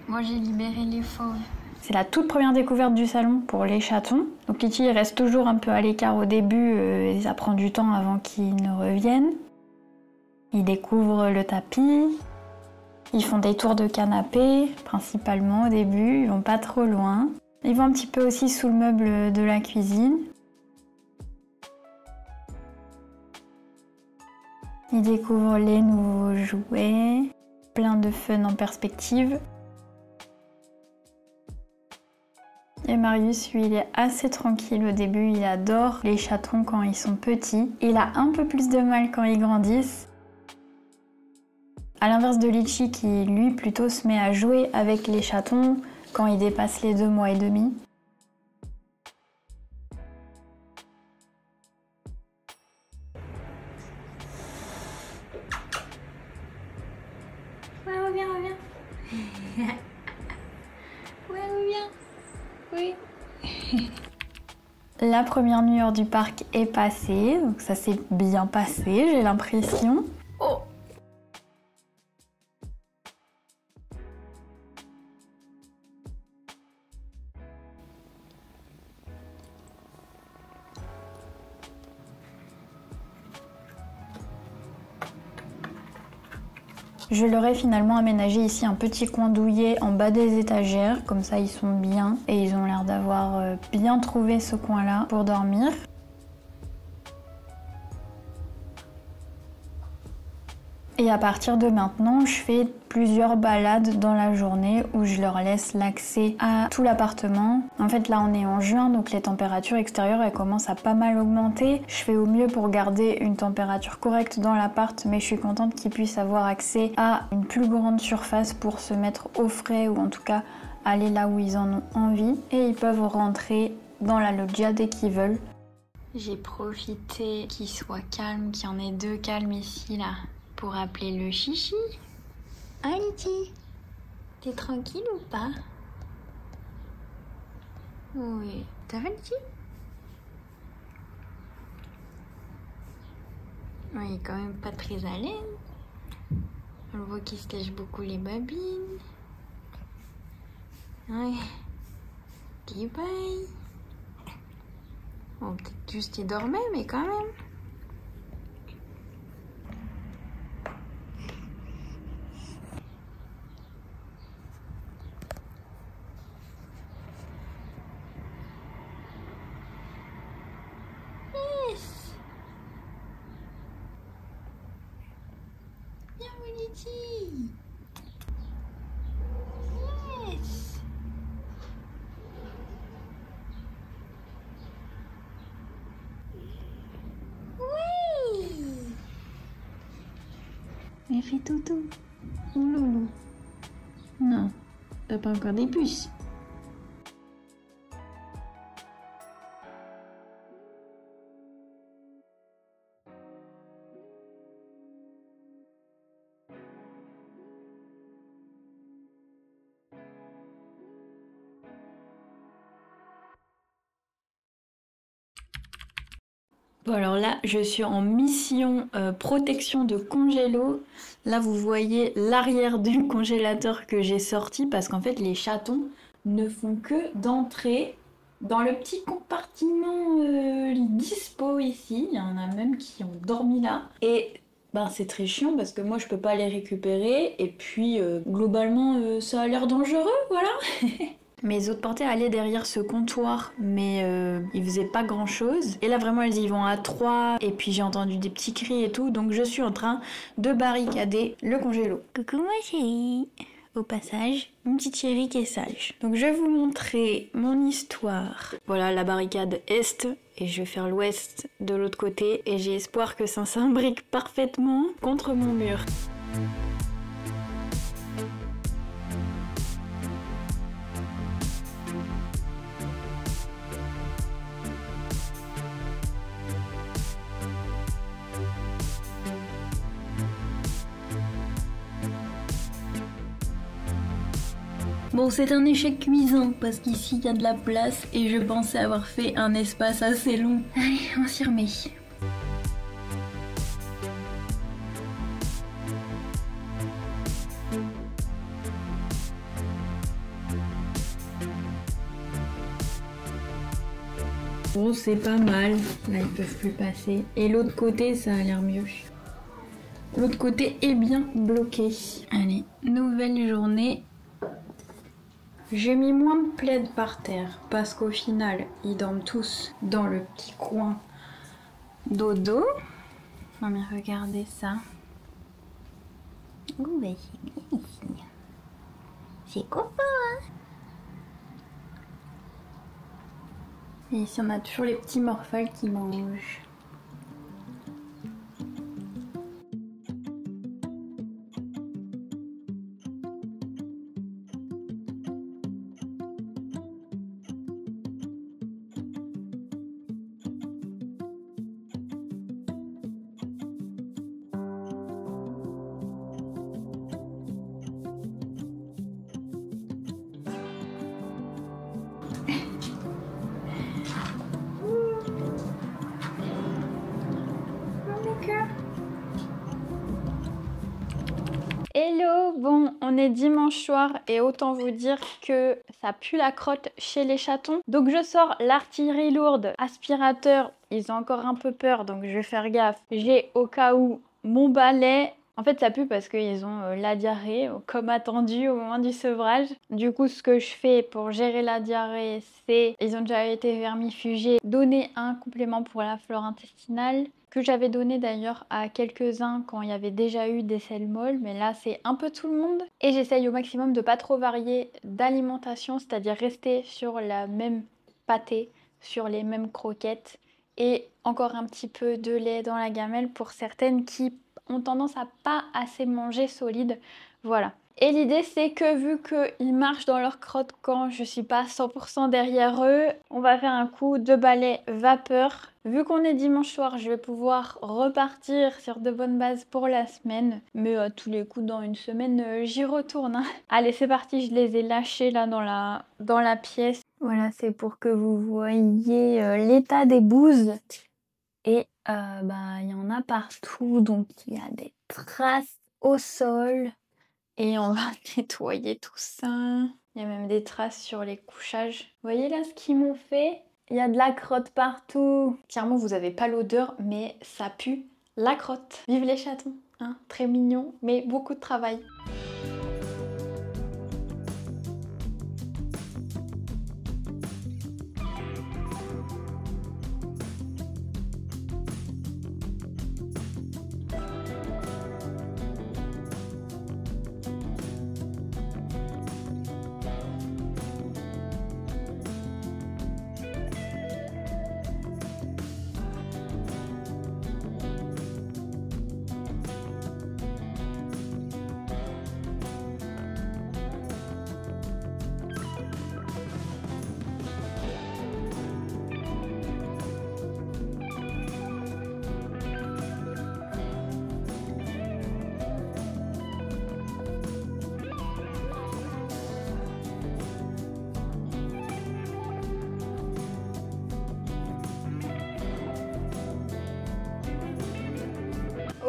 Moi j'ai libéré les fauves. C'est la toute première découverte du salon pour les chatons. Donc Kitty il reste toujours un peu à l'écart au début et ça prend du temps avant qu'ils ne reviennent. Ils découvrent le tapis. Ils font des tours de canapé, principalement au début. Ils vont pas trop loin. Ils vont un petit peu aussi sous le meuble de la cuisine. Ils découvrent les nouveaux jouets. Plein de fun en perspective. Et Marius, lui, il est assez tranquille au début. Il adore les chatons quand ils sont petits. Il a un peu plus de mal quand ils grandissent. À l'inverse de Litchi qui, lui, plutôt se met à jouer avec les chatons quand il dépasse les 2 mois et demi. Ouais, reviens, reviens. Ouais, reviens. Oui. La première nuit hors du parc est passée, donc ça s'est bien passé, j'ai l'impression. Oh! Je leur ai finalement aménagé ici un petit coin douillet en bas des étagères, comme ça ils sont bien et ils ont l'air d'avoir bien trouvé ce coin-là pour dormir. Et à partir de maintenant, je fais plusieurs balades dans la journée où je leur laisse l'accès à tout l'appartement. En fait, là, on est en juin, donc les températures extérieures, elles commencent à pas mal augmenter. Je fais au mieux pour garder une température correcte dans l'appart, mais je suis contente qu'ils puissent avoir accès à une plus grande surface pour se mettre au frais ou en tout cas aller là où ils en ont envie. Et ils peuvent rentrer dans la loggia dès qu'ils veulent. J'ai profité qu'il soit calme, qu'il y en ait 2 calmes ici, là, pour appeler le chichi. Ah, Litchi, t'es tranquille ou pas? Oui. Ça va, Litchi? Oui, il est quand même pas très à l'aise. On voit qu'il se lèche beaucoup les babines. Oui. Dis bye. Bon, peut-être juste il dormait, mais quand même. Viens, mon Litchi. Yes. Oui. Elle fait toutou. Oh loulou. Non, t'as pas encore des puces. Bon alors là, je suis en mission protection de congélo. Là, vous voyez l'arrière du congélateur que j'ai sorti parce qu'en fait, les chatons ne font que d'entrer dans le petit compartiment dispo ici. Il y en a même qui ont dormi là. Et ben, c'est très chiant parce que moi, je peux pas les récupérer. Et puis, globalement, ça a l'air dangereux, voilà. Mes autres portées allaient derrière ce comptoir, mais ils faisaient pas grand chose. Et là vraiment elles y vont à 3, et puis j'ai entendu des petits cris et tout, donc je suis en train de barricader le congélo. Coucou ma chérie. Au passage, une petite chérie qui est sage. Donc je vais vous montrer mon histoire. Voilà la barricade est, et je vais faire l'ouest de l'autre côté, et j'ai espoir que ça s'imbrique parfaitement contre mon mur. Bon, c'est un échec cuisant parce qu'ici il y a de la place et je pensais avoir fait un espace assez long. Allez, on s'y remet. Bon, c'est pas mal. Là, ils peuvent plus passer. Et l'autre côté, ça a l'air mieux. L'autre côté est bien bloqué. Allez, nouvelle journée. J'ai mis moins de plaids par terre parce qu'au final, ils dorment tous dans le petit coin dodo. Non mais regardez ça. Ouh, bah c'est bien ici. C'est copain, hein. Et ici, on a toujours les petits morphales qui mangent. Hello, bon, on est dimanche soir et autant vous dire que ça pue la crotte chez les chatons. Donc je sors l'artillerie lourde, aspirateur, ils ont encore un peu peur donc je vais faire gaffe. J'ai au cas où mon balai. En fait ça pue parce qu'ils ont la diarrhée comme attendu au moment du sevrage. Du coup ce que je fais pour gérer la diarrhée c'est, ils ont déjà été vermifugés, donner un complément pour la flore intestinale. Que j'avais donné d'ailleurs à quelques-uns quand il y avait déjà eu des selles molles, mais là c'est un peu tout le monde. Et j'essaye au maximum de pas trop varier d'alimentation, c'est-à-dire rester sur la même pâtée, sur les mêmes croquettes et encore un petit peu de lait dans la gamelle pour certaines qui ont tendance à pas assez manger solide. Voilà. Et l'idée c'est que vu qu'ils marchent dans leur crotte quand je suis pas 100% derrière eux, on va faire un coup de balai vapeur. Vu qu'on est dimanche soir, je vais pouvoir repartir sur de bonnes bases pour la semaine. Mais à tous les coups, dans une semaine, j'y retourne. Hein. Allez, c'est parti, je les ai lâchés là dans la pièce. Voilà, c'est pour que vous voyez l'état des bouses. Et il y en a partout, donc il y a des traces au sol. Et on va nettoyer tout ça. Il y a même des traces sur les couchages. Vous voyez là ce qu'ils m'ont fait? Il y a de la crotte partout. Clairement, vous n'avez pas l'odeur, mais ça pue la crotte. Vive les chatons, hein? Très mignon, mais beaucoup de travail.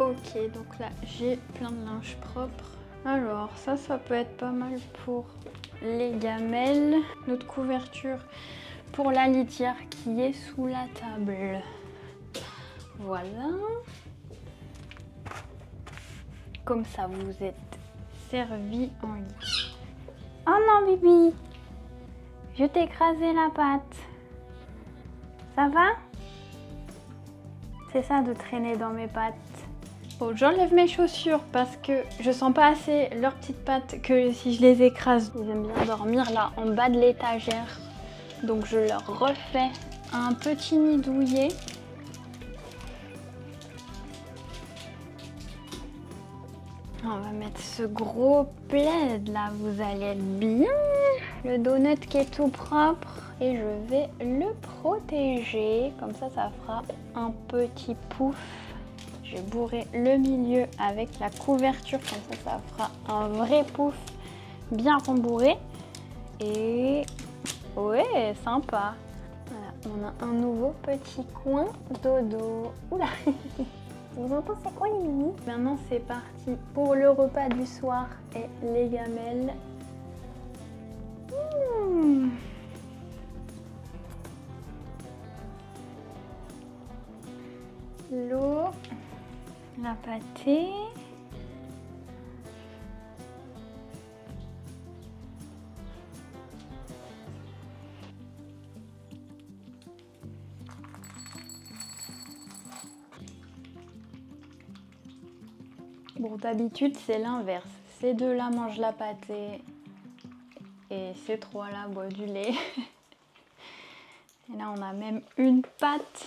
Ok, donc là j'ai plein de linge propre. Alors ça peut être pas mal pour les gamelles. Notre couverture pour la litière qui est sous la table. Voilà. Comme ça vous êtes servi en lit. Oh non Bibi, je t'ai écrasé la patte. Ça va? C'est ça de traîner dans mes pattes. Bon, j'enlève mes chaussures parce que je sens pas assez leurs petites pattes que si je les écrase. Ils aiment bien dormir là en bas de l'étagère. Donc je leur refais un petit nid douillet. On va mettre ce gros plaid là, vous allez être bien. Le donut qui est tout propre et je vais le protéger. Comme ça, ça fera un petit pouf. Je vais bourrer le milieu avec la couverture, comme ça fera un vrai pouf bien rembourré. Et ouais, sympa. Voilà, on a un nouveau petit coin dodo. Oula. Vous entendez c'est quoi les mini? Maintenant c'est parti pour le repas du soir et les gamelles. l'eau, la pâtée. Bon, d'habitude, c'est l'inverse. Ces deux-là mangent la pâtée et ces trois-là boivent du lait. Et là, on a même une pâte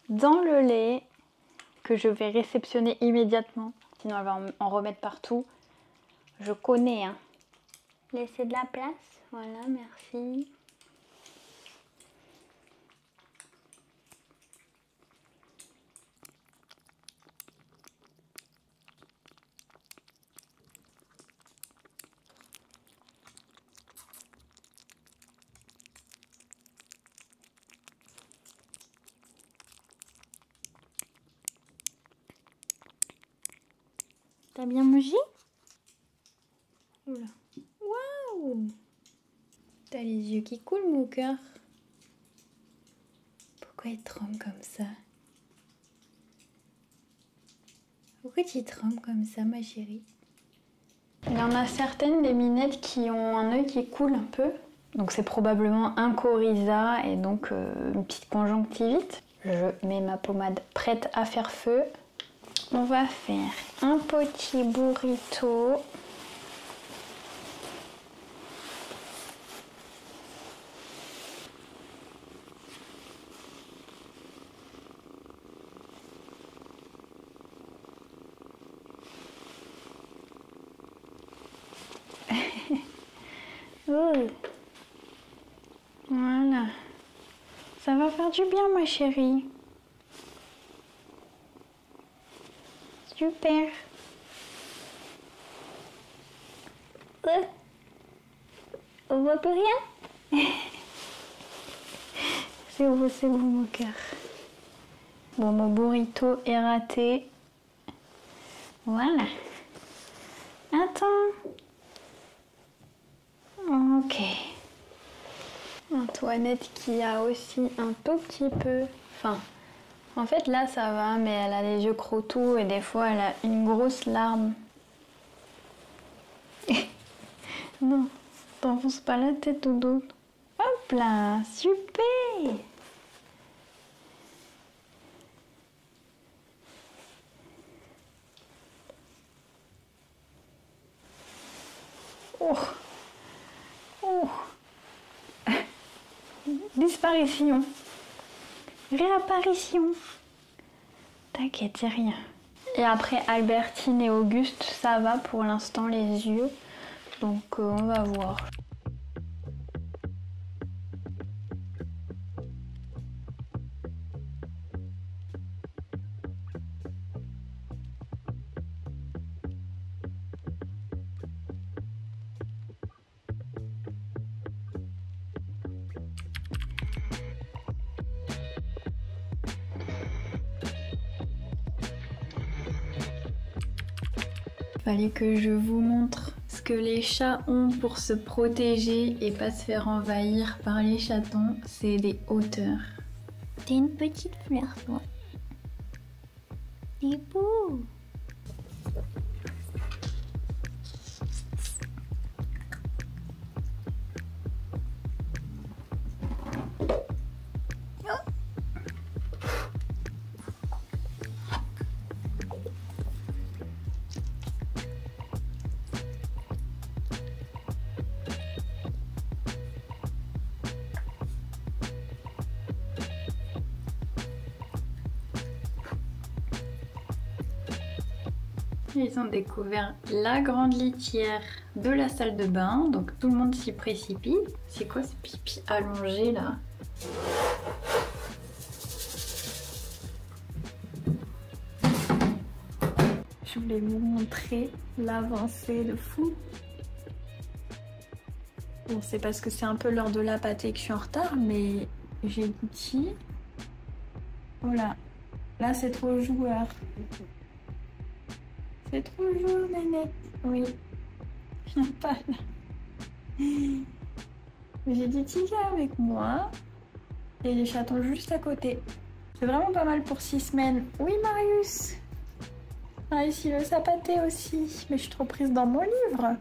dans le lait que je vais réceptionner immédiatement. Sinon, elle va en remettre partout. Je connais, hein. Laissez de la place. Voilà, merci. T'as bien mangé? Oula. Waouh! T'as les yeux qui coulent, mon cœur. Pourquoi il tremble comme ça? Pourquoi tu trembles comme ça, ma chérie? Il y en a certaines, des minettes, qui ont un œil qui coule un peu. Donc c'est probablement un coryza et donc une petite conjonctivite. Je mets ma pommade prête à faire feu. On va faire un petit burrito. Voilà. Ça va faire du bien, ma chérie. Super. On voit plus rien. C'est beau, mon cœur. Bon, mon burrito est raté. Voilà. Attends. Ok. Antoinette qui a aussi un tout petit peu... Enfin, en fait là ça va, mais elle a les yeux crottous et des fois elle a une grosse larme. Non, t'enfonces pas la tête au dos. Hop là, super! Oh! Oh! Disparition. Réapparition. T'inquiète, y'a rien. Et après Albertine et Auguste, ça va pour l'instant les yeux. Donc on va voir. Fallait que je vous montre ce que les chats ont pour se protéger et pas se faire envahir par les chatons. C'est des hauteurs. T'es une petite fleur, toi. T'es beau. Ils ont découvert la grande litière de la salle de bain, donc tout le monde s'y précipite. C'est quoi ce pipi allongé là? Je voulais vous montrer l'avancée de fou. Bon, c'est parce que c'est un peu l'heure de la pâtée que je suis en retard, mais j'ai goûté. Voilà, là c'est trop joueur. C'est trop jour, Nénette. Oui. Je n'aime pas là. J'ai des tigres avec moi et les chatons juste à côté. C'est vraiment pas mal pour 6 semaines. Oui, Marius. Marius, il veut sa pâtée aussi. Mais je suis trop prise dans mon livre.